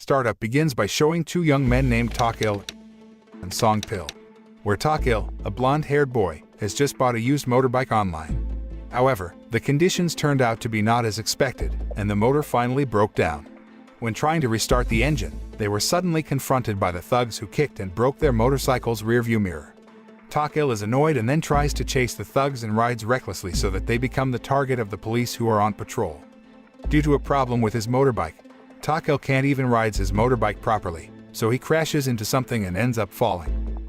startup begins by showing two young men named Taek-il and Sang-pil, where Taek-il, a blonde-haired boy, has just bought a used motorbike online. However, the conditions turned out to be not as expected, and the motor finally broke down. When trying to restart the engine, they were suddenly confronted by the thugs who kicked and broke their motorcycle's rearview mirror. Taek-il is annoyed and then tries to chase the thugs and rides recklessly so that they become the target of the police who are on patrol. Due to a problem with his motorbike, Taek-il can't even ride his motorbike properly, so he crashes into something and ends up falling.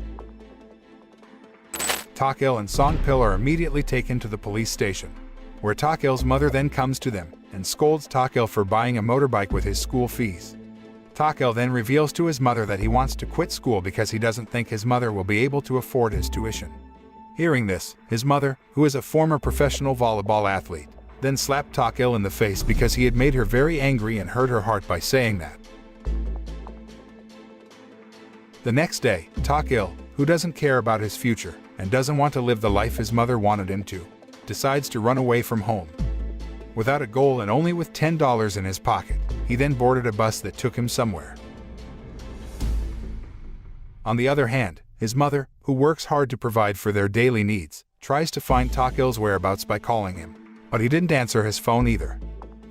Taek-il and Sang-pil are immediately taken to the police station, where Taek-il's mother then comes to them and scolds Taek-il for buying a motorbike with his school fees. Taek-il then reveals to his mother that he wants to quit school because he doesn't think his mother will be able to afford his tuition. Hearing this, his mother, who is a former professional volleyball athlete, then slapped Taek-il in the face because he had made her very angry and hurt her heart by saying that. The next day, Taek-il, who doesn't care about his future and doesn't want to live the life his mother wanted him to, decides to run away from home. Without a goal and only with $10 in his pocket, he then boarded a bus that took him somewhere. On the other hand, his mother, who works hard to provide for their daily needs, tries to find Taek-il's whereabouts by calling him, but he didn't answer his phone either.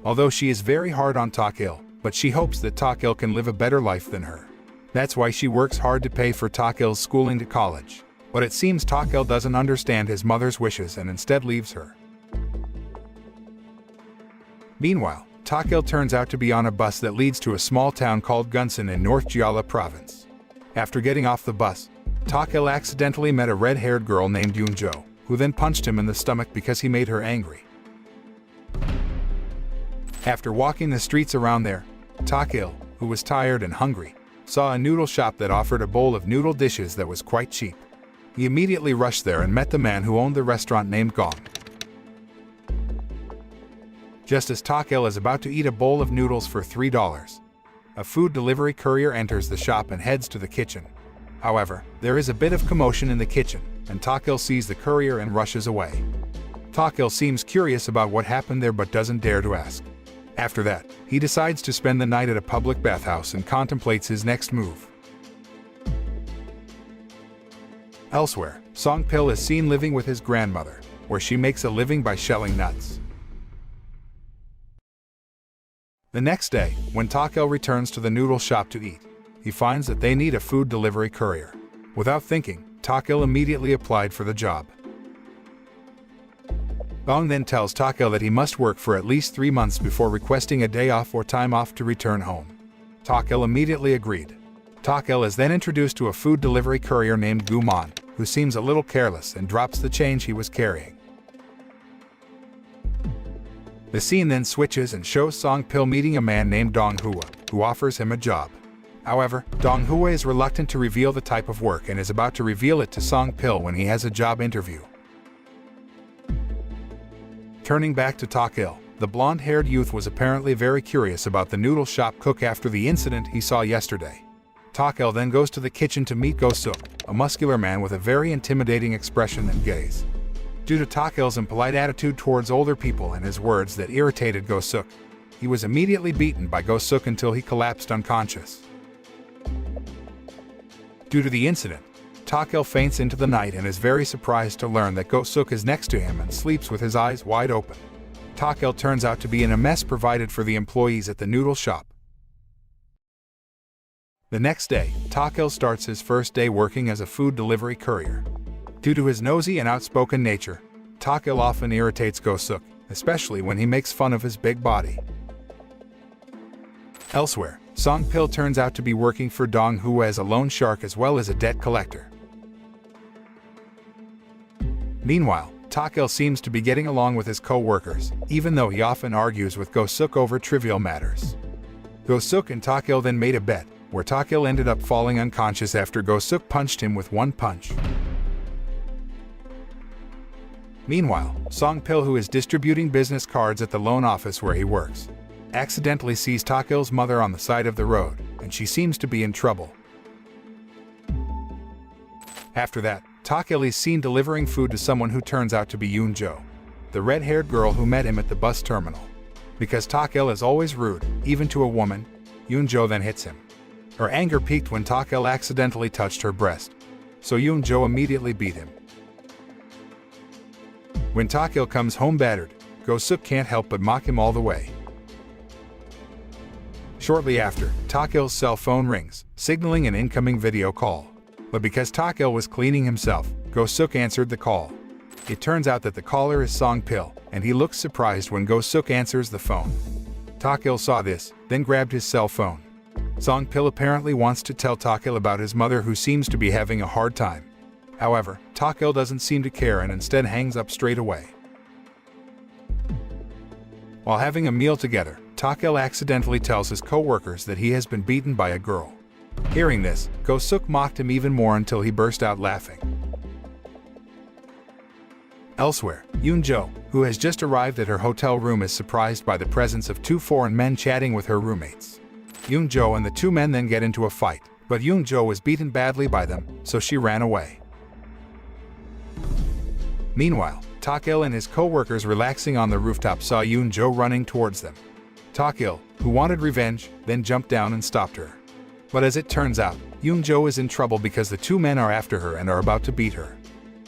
Although she is very hard on Taek-il, but she hopes that Taek-il can live a better life than her. That's why she works hard to pay for Taek-il's schooling to college. But it seems Taek-il doesn't understand his mother's wishes and instead leaves her. Meanwhile, Taek-il turns out to be on a bus that leads to a small town called Gunsan in North Jeolla province. After getting off the bus, Taek-il accidentally met a red-haired girl named Yoon-jo, who then punched him in the stomach because he made her angry. After walking the streets around there, Taek-il, who was tired and hungry, saw a noodle shop that offered a bowl of noodle dishes that was quite cheap. He immediately rushed there and met the man who owned the restaurant named Gong. Just as Taek-il is about to eat a bowl of noodles for $3, a food delivery courier enters the shop and heads to the kitchen. However, there is a bit of commotion in the kitchen, and Taek-il sees the courier and rushes away. Taek-il seems curious about what happened there but doesn't dare to ask. After that, he decides to spend the night at a public bathhouse and contemplates his next move. Elsewhere, Sang-pil is seen living with his grandmother, where she makes a living by shelling nuts. The next day, when Taek-il returns to the noodle shop to eat, he finds that they need a food delivery courier. Without thinking, Taek-il immediately applied for the job. Gong then tells Taek-il that he must work for at least 3 months before requesting a day off or time off to return home. Taek-il immediately agreed. Taek-il is then introduced to a food delivery courier named Gu-man, who seems a little careless and drops the change he was carrying. The scene then switches and shows Sang-pil meeting a man named Dong-hwa, who offers him a job. However, Dong-hwa is reluctant to reveal the type of work and is about to reveal it to Sang-pil when he has a job interview. Turning back to Taek-il, the blonde-haired youth was apparently very curious about the noodle shop cook after the incident he saw yesterday. Taek-il then goes to the kitchen to meet Geo-seok, a muscular man with a very intimidating expression and gaze. Due to Taek-il's impolite attitude towards older people and his words that irritated Geo-seok, he was immediately beaten by Geo-seok until he collapsed unconscious. Due to the incident, Taek-il faints into the night and is very surprised to learn that Geo-seok is next to him and sleeps with his eyes wide open. Taek-il turns out to be in a mess provided for the employees at the noodle shop. The next day, Taek-il starts his first day working as a food delivery courier. Due to his nosy and outspoken nature, Taek-il often irritates Geo-seok, especially when he makes fun of his big body. Elsewhere, Sang-pil turns out to be working for Dong-hwa as a loan shark as well as a debt collector. Meanwhile, Taek-il seems to be getting along with his co-workers, even though he often argues with Geo-seok over trivial matters. Geo-seok and Taek-il then made a bet, where Taek-il ended up falling unconscious after Geo-seok punched him with one punch. Meanwhile, Sang-pil, who is distributing business cards at the loan office where he works, accidentally sees Taek-il's mother on the side of the road, and she seems to be in trouble. After that, Taek-il is seen delivering food to someone who turns out to be Yoon-jo, the red-haired girl who met him at the bus terminal. Because Taek-il is always rude, even to a woman, Yoon-jo then hits him. Her anger peaked when Taek-il accidentally touched her breast, so Yoon-jo immediately beat him. When Taek-il comes home battered, Geo-seok can't help but mock him all the way. Shortly after, Taek-il's cell phone rings, signaling an incoming video call. But because Taek-il was cleaning himself, Geo-seok answered the call. It turns out that the caller is Sang-pil, and he looks surprised when Geo-seok answers the phone. Taek-il saw this, then grabbed his cell phone. Sang-pil apparently wants to tell Taek-il about his mother, who seems to be having a hard time. However, Taek-il doesn't seem to care and instead hangs up straight away. While having a meal together, Taek-il accidentally tells his co-workers that he has been beaten by a girl. Hearing this, Geo-seok mocked him even more until he burst out laughing. Elsewhere, Yoon-jo, who has just arrived at her hotel room, is surprised by the presence of two foreign men chatting with her roommates. Yoon-jo and the two men then get into a fight, but Yoon-jo was beaten badly by them, so she ran away. Meanwhile, Taek-il and his co-workers relaxing on the rooftop saw Yoon-jo running towards them. Taek-il, who wanted revenge, then jumped down and stopped her. But as it turns out, Yoon-jo is in trouble because the two men are after her and are about to beat her.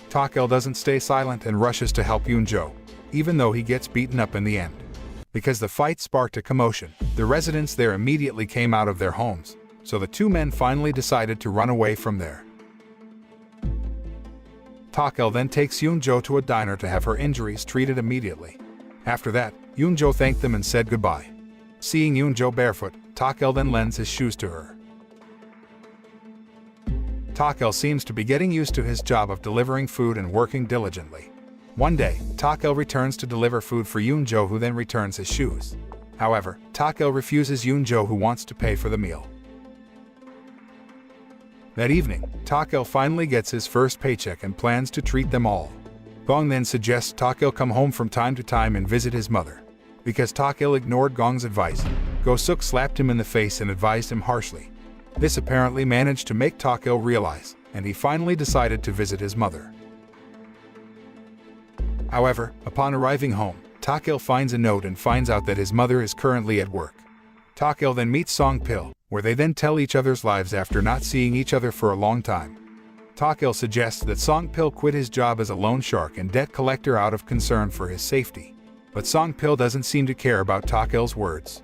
Taek-il doesn't stay silent and rushes to help Yoon-jo, even though he gets beaten up in the end. Because the fight sparked a commotion, the residents there immediately came out of their homes, so the two men finally decided to run away from there. Taek-il then takes Yoon-jo to a diner to have her injuries treated immediately. After that, Yoon-jo thanked them and said goodbye. Seeing Yoon-jo barefoot, Taek-il then lends his shoes to her. Taek-il seems to be getting used to his job of delivering food and working diligently. One day, Taek-il returns to deliver food for Yoon-jo, who then returns his shoes. However, Taek-il refuses Yoon-jo, who wants to pay for the meal. That evening, Taek-il finally gets his first paycheck and plans to treat them all. Gong then suggests Taek-il come home from time to time and visit his mother. Because Taek-il ignored Gong's advice, Geo-seok slapped him in the face and advised him harshly. This apparently managed to make Taek-il realize, and he finally decided to visit his mother. However, upon arriving home, Taek-il finds a note and finds out that his mother is currently at work. Taek-il then meets Sang-pil, where they then tell each other's lives after not seeing each other for a long time. Taek-il suggests that Sang-pil quit his job as a loan shark and debt collector out of concern for his safety. But Sang-pil doesn't seem to care about Taek-il's words.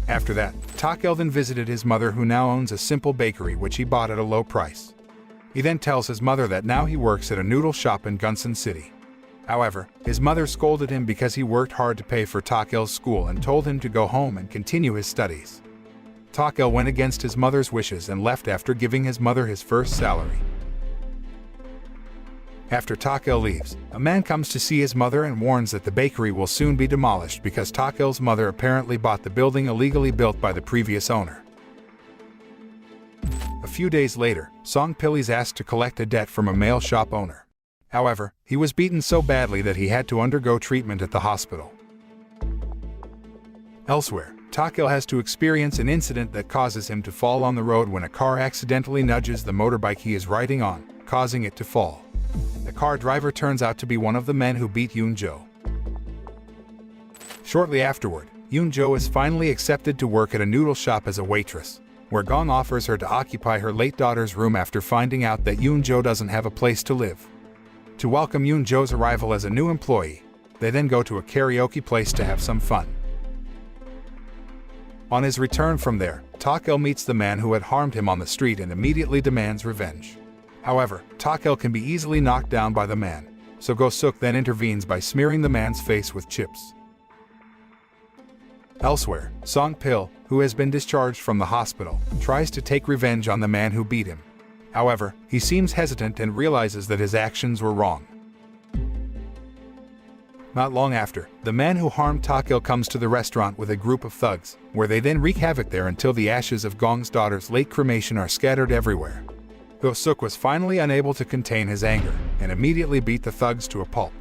After that, Taek-il then visited his mother, who now owns a simple bakery which he bought at a low price. He then tells his mother that now he works at a noodle shop in Gunsan City. However, his mother scolded him because he worked hard to pay for Taek-il's school and told him to go home and continue his studies. Taek-il went against his mother's wishes and left after giving his mother his first salary. After Taek-il leaves, a man comes to see his mother and warns that the bakery will soon be demolished because Taek-il's mother apparently bought the building illegally built by the previous owner. A few days later, Sang-pil is asked to collect a debt from a male shop owner. However, he was beaten so badly that he had to undergo treatment at the hospital. Elsewhere, Taek-il has to experience an incident that causes him to fall on the road when a car accidentally nudges the motorbike he is riding on, causing it to fall. The car driver turns out to be one of the men who beat Yoon-jo. Shortly afterward, Yoon-jo is finally accepted to work at a noodle shop as a waitress, where Gong offers her to occupy her late daughter's room after finding out that Yoon-jo doesn't have a place to live. To welcome Yoon-jo's arrival as a new employee, they then go to a karaoke place to have some fun. On his return from there, Taek-il meets the man who had harmed him on the street and immediately demands revenge. However, Taek-il can be easily knocked down by the man, so Geo-seok then intervenes by smearing the man's face with chips. Elsewhere, Sang-pil, who has been discharged from the hospital, tries to take revenge on the man who beat him. However, he seems hesitant and realizes that his actions were wrong. Not long after, the man who harmed Taek-il comes to the restaurant with a group of thugs, where they then wreak havoc there until the ashes of Gong's daughter's late cremation are scattered everywhere. Geo-seok was finally unable to contain his anger, and immediately beat the thugs to a pulp.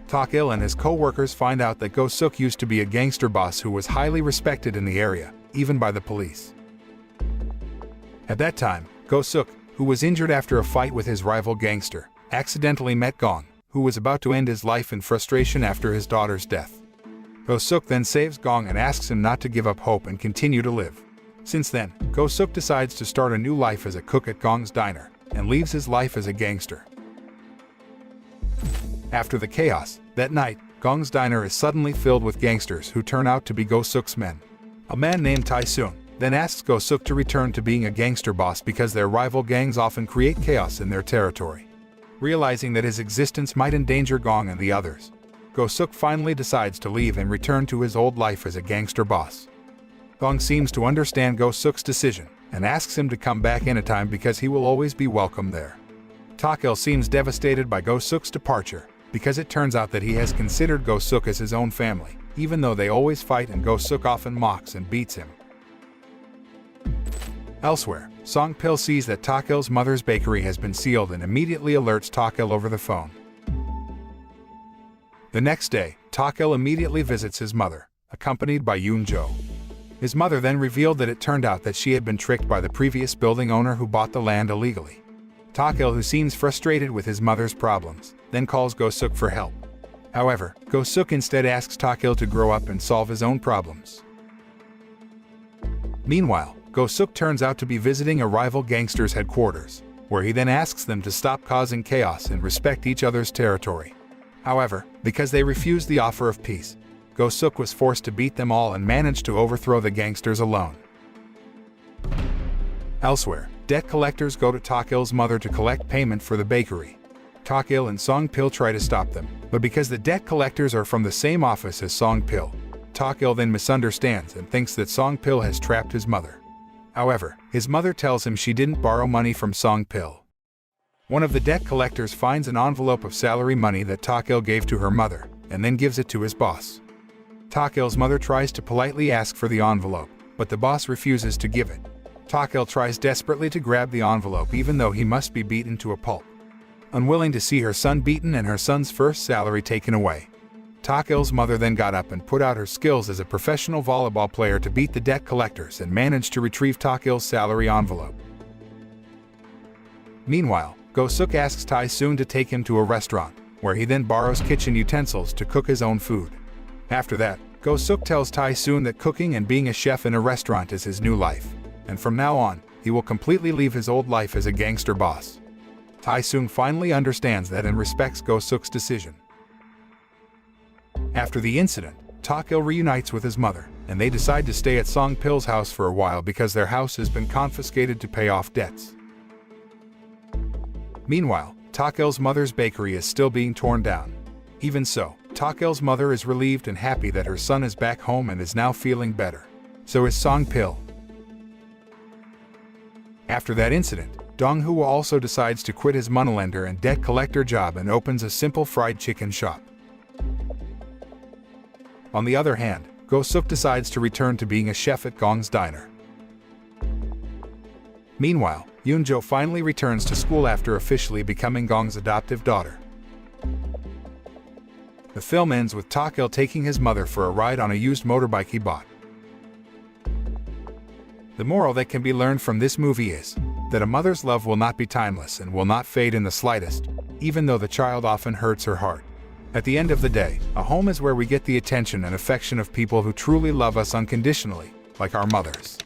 Taek-il and his co-workers find out that Geo-seok used to be a gangster boss who was highly respected in the area, even by the police. At that time, Geo-seok, who was injured after a fight with his rival Gangster, accidentally met Gong, who was about to end his life in frustration after his daughter's death. Geo-seok then saves Gong and asks him not to give up hope and continue to live. Since then, Geo-seok decides to start a new life as a cook at Gong's diner, and leaves his life as a gangster. After the chaos, that night, Gong's diner is suddenly filled with gangsters who turn out to be Geo-seok's men. A man named Tae-soon then asks Geo-seok to return to being a gangster boss because their rival gangs often create chaos in their territory. Realizing that his existence might endanger Gong and the others, Geo-seok finally decides to leave and return to his old life as a gangster boss. Gong seems to understand Geo-seok's decision and asks him to come back anytime because he will always be welcome there. Taek-il seems devastated by Geo-seok's departure because it turns out that he has considered Geo-seok as his own family, even though they always fight and Geo-seok often mocks and beats him. Elsewhere, Sang-pil sees that Taek-il's mother's bakery has been sealed and immediately alerts Taek-il over the phone. The next day, Taek-il immediately visits his mother, accompanied by Yoon-jo. His mother then revealed that it turned out that she had been tricked by the previous building owner who bought the land illegally. Taek-il, who seems frustrated with his mother's problems, then calls Geo-seok for help. However, Geo-seok instead asks Taek-il to grow up and solve his own problems. Meanwhile, Geo-seok turns out to be visiting a rival gangster's headquarters, where he then asks them to stop causing chaos and respect each other's territory. However, because they refused the offer of peace, Geo-seok was forced to beat them all and managed to overthrow the gangsters alone. Elsewhere, debt collectors go to Taek-il's mother to collect payment for the bakery. Taek-il and Sang-pil try to stop them, but because the debt collectors are from the same office as Sang-pil, Taek-il then misunderstands and thinks that Sang-pil has trapped his mother. However, his mother tells him she didn't borrow money from Sang-pil. One of the debt collectors finds an envelope of salary money that Taek-il gave to her mother, and then gives it to his boss. Taek-il's mother tries to politely ask for the envelope, but the boss refuses to give it. Taek-il tries desperately to grab the envelope even though he must be beaten to a pulp. Unwilling to see her son beaten and her son's first salary taken away, Taek-il's mother then got up and put out her skills as a professional volleyball player to beat the debt collectors and managed to retrieve Taek-il's salary envelope. Meanwhile, Geo-seok asks Tae-soon to take him to a restaurant, where he then borrows kitchen utensils to cook his own food. After that, Geo-seok tells Tae-soon that cooking and being a chef in a restaurant is his new life, and from now on, he will completely leave his old life as a gangster boss. Tae-soon finally understands that and respects Geo-seok's decision. After the incident, Taek-il reunites with his mother, and they decide to stay at Sang-pil's house for a while because their house has been confiscated to pay off debts. Meanwhile, Taek-il's mother's bakery is still being torn down. Even so, Taek-il's mother is relieved and happy that her son is back home and is now feeling better. So is Sang-pil. After that incident, Dong-hoo also decides to quit his moneylender and debt collector job and opens a simple fried chicken shop. On the other hand, Geo-seok decides to return to being a chef at Gong's diner. Meanwhile, Yoon-jo finally returns to school after officially becoming Gong's adoptive daughter. The film ends with Taek-il taking his mother for a ride on a used motorbike he bought. The moral that can be learned from this movie is that a mother's love will not be timeless and will not fade in the slightest, even though the child often hurts her heart. At the end of the day, a home is where we get the attention and affection of people who truly love us unconditionally, like our mothers.